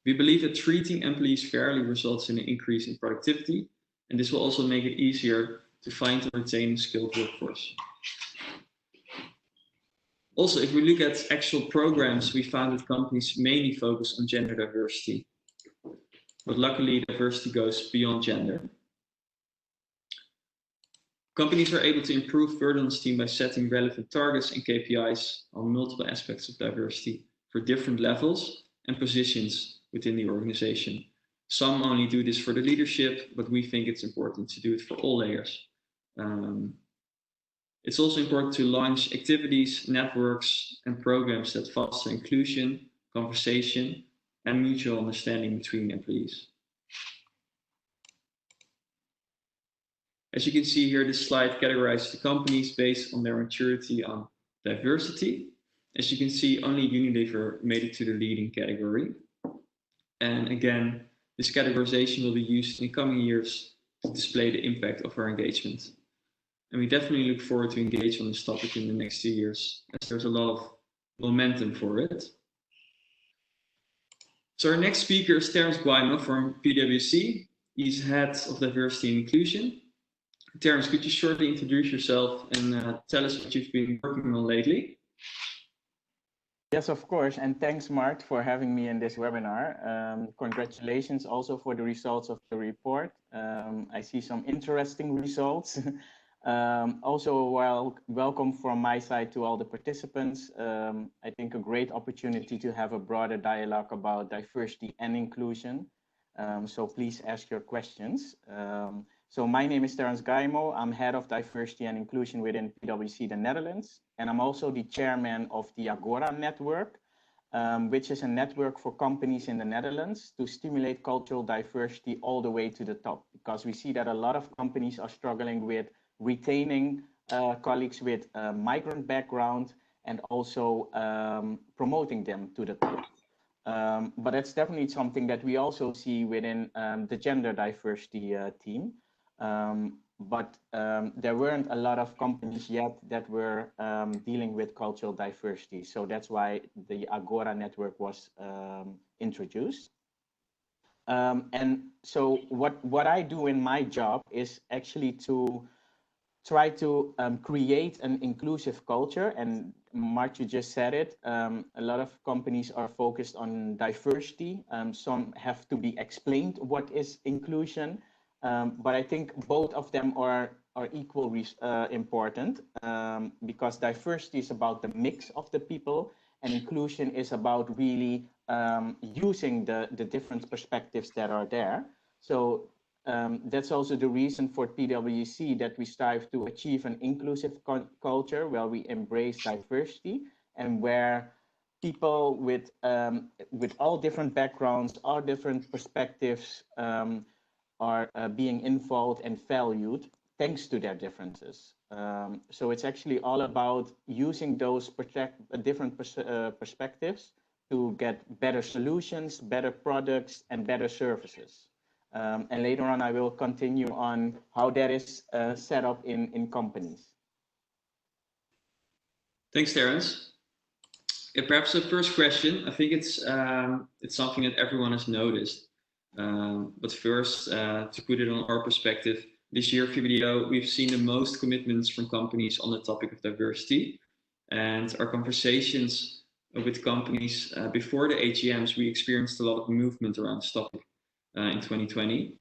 We believe that treating employees fairly results in an increase in productivity, and this will also make it easier to find and retain a skilled workforce. Also, if we look at actual programs, we found that companies mainly focus on gender diversity. But luckily, diversity goes beyond gender. Companies are able to improve further on this team by setting relevant targets and KPIs on multiple aspects of diversity for different levels and positions within the organization. Some only do this for the leadership, but we think it's important to do it for all layers. It's also important to launch activities, networks, and programs that foster inclusion, conversation, and mutual understanding between employees. As you can see here, this slide categorizes the companies based on their maturity on diversity. As you can see, only Unilever made it to the leading category. And again, this categorization will be used in the coming years to display the impact of our engagement. And we definitely look forward to engage on this topic in the next 2 years, as there's a lot of momentum for it. So our next speaker is Terence Guymo from PwC. He's head of diversity and inclusion. Terence, could you shortly introduce yourself and tell us what you've been working on lately? Yes, of course. And thanks, Mart, for having me in this webinar. Congratulations also for the results of the report. I see some interesting results. Also, welcome from my side to all the participants. I think a great opportunity to have a broader dialogue about diversity and inclusion. So please ask your questions. So my name is Terence Guymo. I'm head of diversity and inclusion within PwC the Netherlands. And I'm also the chairman of the Agora network, which is a network for companies in the Netherlands to stimulate cultural diversity all the way to the top. Because we see that a lot of companies are struggling with retaining colleagues with a migrant background and also promoting them to the top. But that's definitely something that we also see within the gender diversity team. But there weren't a lot of companies yet that were dealing with cultural diversity. So that's why the Agora network was introduced. And so what I do in my job is actually to try to create an inclusive culture. And Mart, you just said it, a lot of companies are focused on diversity. Some have to be explained what is inclusion. But I think both of them are equally important because diversity is about the mix of the people and inclusion is about really using the different perspectives that are there. So that's also the reason for PwC that we strive to achieve an inclusive culture where we embrace diversity and where people with all different backgrounds, all different perspectives are being involved and valued thanks to their differences. So it's actually all about using those different perspectives to get better solutions, better products, and better services. And later on, I will continue on how that is set up in companies. Thanks, Terence. Yeah, perhaps the first question, I think it's something that everyone has noticed. But first, to put it on our perspective, this year VBDO, we've seen the most commitments from companies on the topic of diversity. And our conversations with companies before the AGMs, we experienced a lot of movement around this topic in 2020.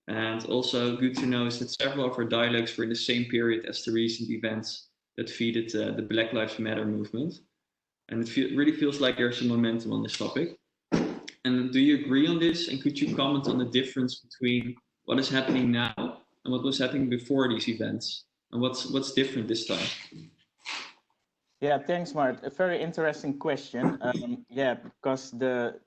And also good to know is that several of our dialogues were in the same period as the recent events that feeded the Black Lives Matter movement. And it really feels like there's some momentum on this topic. And do you agree on this? And could you comment on the difference between what is happening now and what was happening before these events? And what's different this time? Yeah, thanks, Mart. A very interesting question. Yeah, because the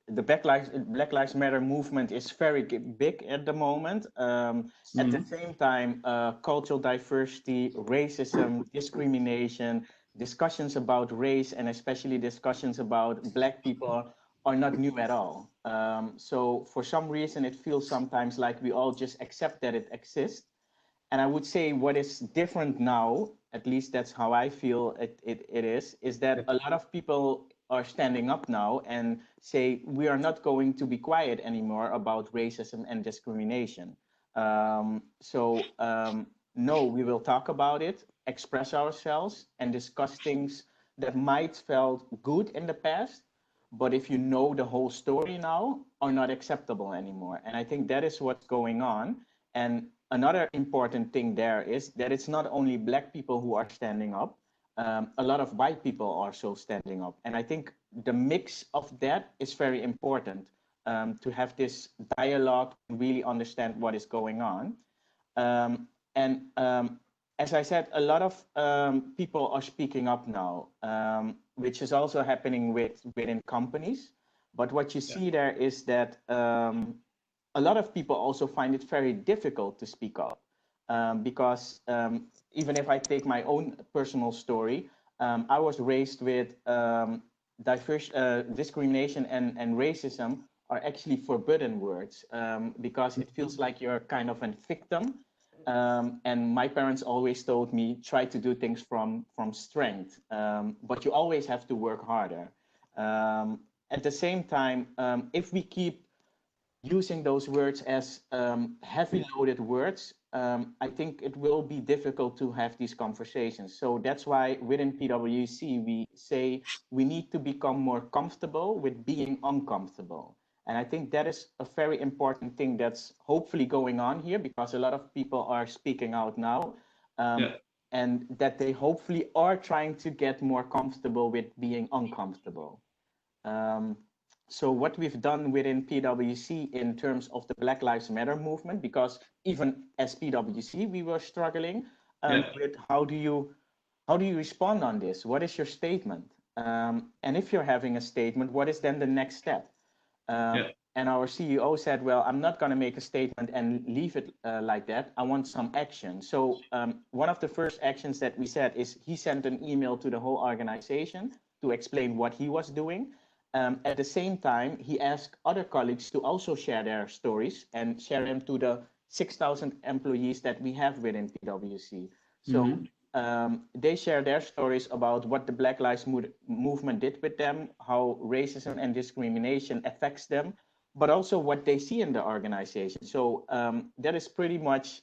Black Lives Matter movement is very big at the moment. At the same time, cultural diversity, racism, discrimination, discussions about race, and especially discussions about Black people are not new at all. So for some reason, it feels sometimes like we all just accept that it exists. And I would say what is different now, at least that's how I feel it is that a lot of people are standing up now and say we are not going to be quiet anymore about racism and discrimination. No, we will talk about it, express ourselves, and discuss things that might felt good in the past, but if you know the whole story now, are not acceptable anymore. And I think that is what's going on. And another important thing there is that it's not only Black people who are standing up, a lot of white people are also standing up. And I think the mix of that is very important to have this dialogue, really understand what is going on. As I said, a lot of people are speaking up now, which is also happening within companies. But what you see there is that a lot of people also find it very difficult to speak up because even if I take my own personal story, I was raised with discrimination and racism are actually forbidden words because it feels like you're kind of a victim. And my parents always told me, try to do things from strength, but you always have to work harder. At the same time, if we keep using those words as heavy loaded words, I think it will be difficult to have these conversations. So that's why within PwC, we say we need to become more comfortable with being uncomfortable. And I think that is a very important thing that's hopefully going on here because a lot of people are speaking out now and that they hopefully are trying to get more comfortable with being uncomfortable. So what we've done within PwC in terms of the Black Lives Matter movement, because even as PwC, we were struggling with how do you respond on this? What is your statement? And if you're having a statement, what is then the next step? And our CEO said, well, I'm not going to make a statement and leave it like that. I want some action. So one of the first actions that we said is he sent an email to the whole organization to explain what he was doing. At the same time, he asked other colleagues to also share their stories and share them to the 6,000 employees that we have within PwC. So they share their stories about what the Black Lives Movement did with them, how racism and discrimination affects them, but also what they see in the organization. So that is pretty much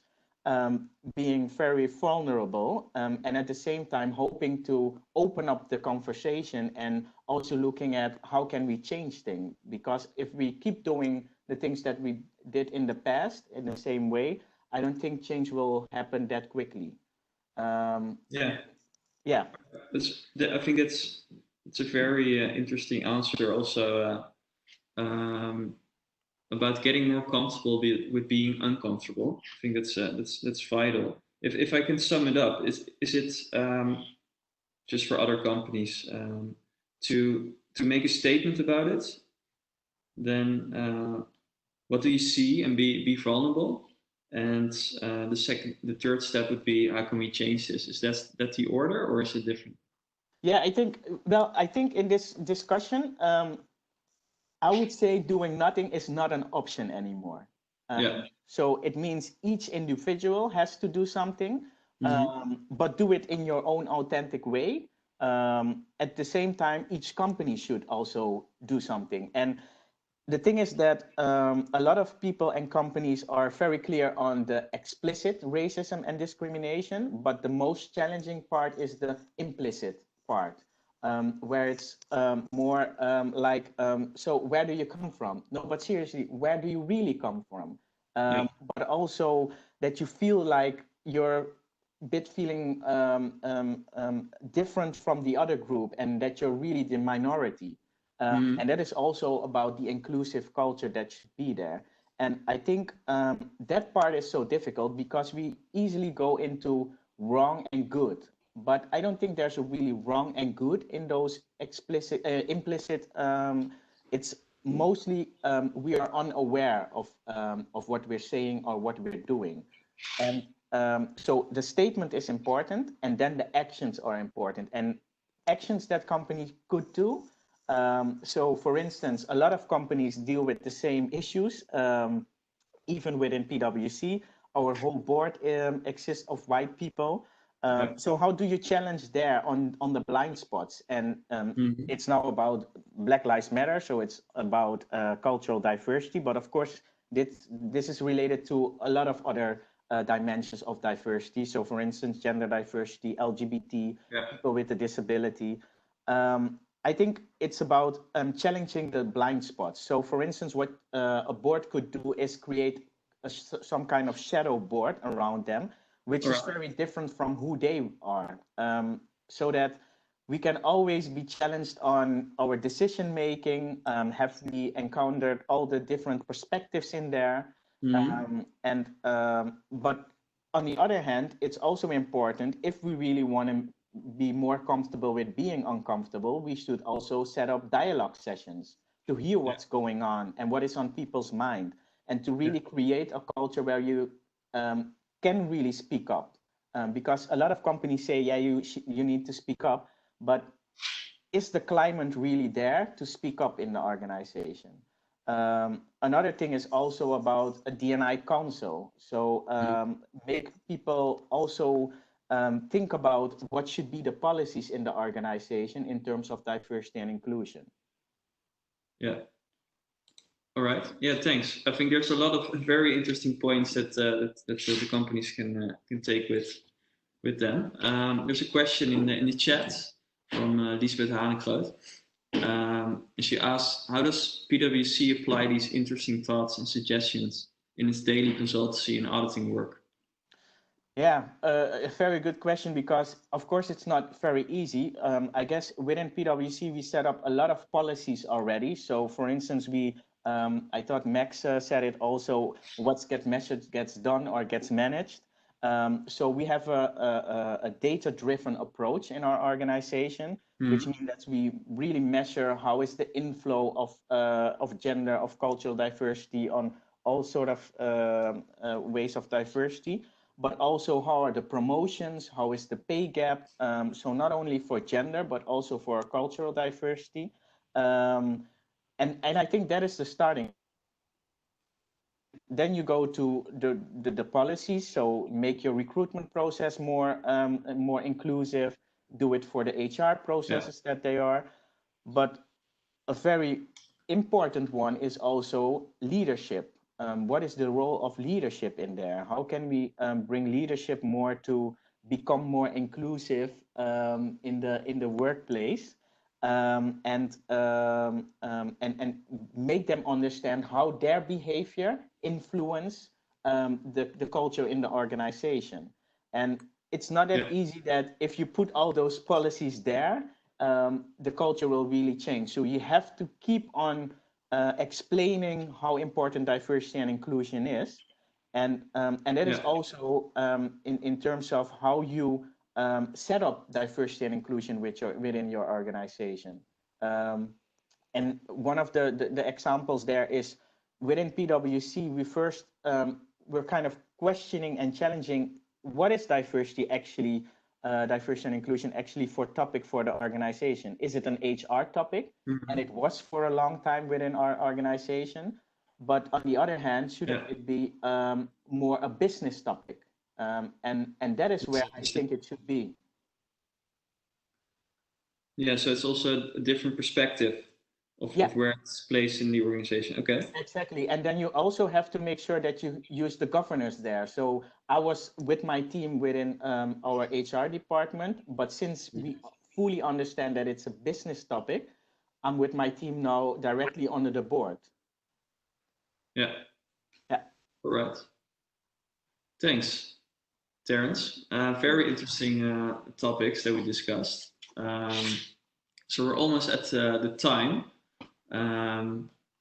being very vulnerable and at the same time hoping to open up the conversation and also looking at how can we change things, because if we keep doing the things that we did in the past in the same way, I don't think change will happen that quickly. I think it's a very interesting answer also about getting more comfortable with being uncomfortable. I think that's vital. If I can sum it up, is it just for other companies to make a statement about it? Then what do you see and be vulnerable? And the third step would be how can we change this? Is that the order or is it different? Yeah, I think in this discussion, I would say doing nothing is not an option anymore. So it means each individual has to do something, but do it in your own authentic way. At the same time, each company should also do something. And the thing is that a lot of people and companies are very clear on the explicit racism and discrimination, but the most challenging part is the implicit part, where it's more like, so where do you come from? No, but seriously, where do you really come from? But also that you feel like you're a bit feeling different from the other group and that you're really the minority. And that is also about the inclusive culture that should be there. And I think that part is so difficult because we easily go into wrong and good. But I don't think there's a really wrong and good in those implicit. It's mostly we are unaware of what we're saying or what we're doing. And so the statement is important, and then the actions are important. And actions that companies could do. So, for instance, a lot of companies deal with the same issues, even within PwC. Our whole board exists of white people. So how do you challenge there on the blind spots? And it's now about Black Lives Matter, so it's about cultural diversity. But of course, this is related to a lot of other dimensions of diversity. So, for instance, gender diversity, LGBT, people with a disability. I think it's about challenging the blind spots. So, for instance, what a board could do is create some kind of shadow board around them, which is very different from who they are, so that we can always be challenged on our decision making. Have we encountered all the different perspectives in there? But on the other hand, it's also important, if we really want to be more comfortable with being uncomfortable, we should also set up dialogue sessions to hear what's going on and what is on people's mind, and to really create a culture where you can really speak up. Because a lot of companies say, yeah, you need to speak up, but is the climate really there to speak up in the organization? Another thing is also about a D&I council. So make people also think about what should be the policies in the organization in terms of diversity and inclusion. Yeah. All right. Yeah, thanks. I think there's a lot of very interesting points that the companies can take with them. There's a question in the chat from Lisbeth Hanegroot. And she asks, how does PwC apply these interesting thoughts and suggestions in its daily consultancy and auditing work? Yeah, a very good question, because of course it's not very easy. I guess within PwC we set up a lot of policies already. So for instance, I thought Max said it also, what gets measured gets done or gets managed. So we have a data-driven approach in our organization, which means that we really measure how is the inflow of gender, of cultural diversity on all sort of ways of diversity, but also how are the promotions, how is the pay gap, so not only for gender, but also for cultural diversity. And I think that is the starting. Then you go to the policies, so make your recruitment process more inclusive, do it for the HR processes that they are. But a very important one is also leadership. What is the role of leadership in there? How can we bring leadership more to become more inclusive in the workplace, and make them understand how their behavior influence the culture in the organization? And it's not that easy that if you put all those policies there, the culture will really change. So you have to keep on explaining how important diversity and inclusion is, and that is also in terms of how you set up diversity and inclusion within your organization. And one of the examples there is within PwC. We first we're kind of questioning and challenging what is diversity actually diversity and inclusion actually for topic for the organization? Is it an HR topic? And it was for a long time within our organization. But on the other hand, shouldn't it be more a business topic? And that is where I think it should be. Yeah, so it's also a different perspective of where it's placed in the organization. Okay. Exactly. And then you also have to make sure that you use the governors there. So I was with my team within our HR department, but since we fully understand that it's a business topic, I'm with my team now directly under the board. Yeah. All right. Thanks, Terence. Very interesting topics that we discussed. So we're almost at the time.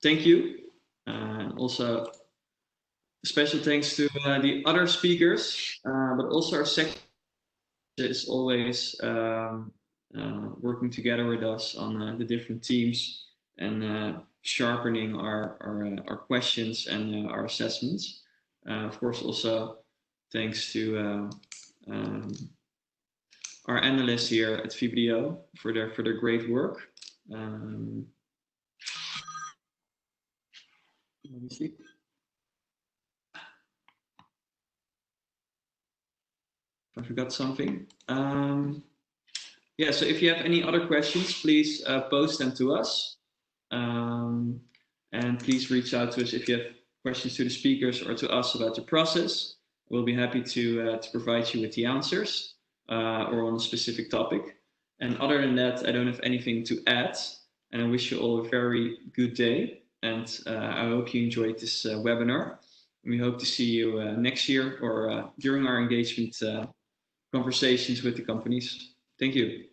Thank you. Also, special thanks to the other speakers, but also our secretary is always working together with us on the different teams and sharpening our questions and our assessments. Of course, also thanks to our analysts here at VBDO for their great work. Let me see. I forgot something. Yeah, so if you have any other questions, please post them to us. And please reach out to us if you have questions to the speakers or to us about the process. We'll be happy to provide you with the answers or on a specific topic. And other than that, I don't have anything to add. And I wish you all a very good day. And I hope you enjoyed this webinar. We hope to see you next year or during our engagement conversations with the companies. Thank you.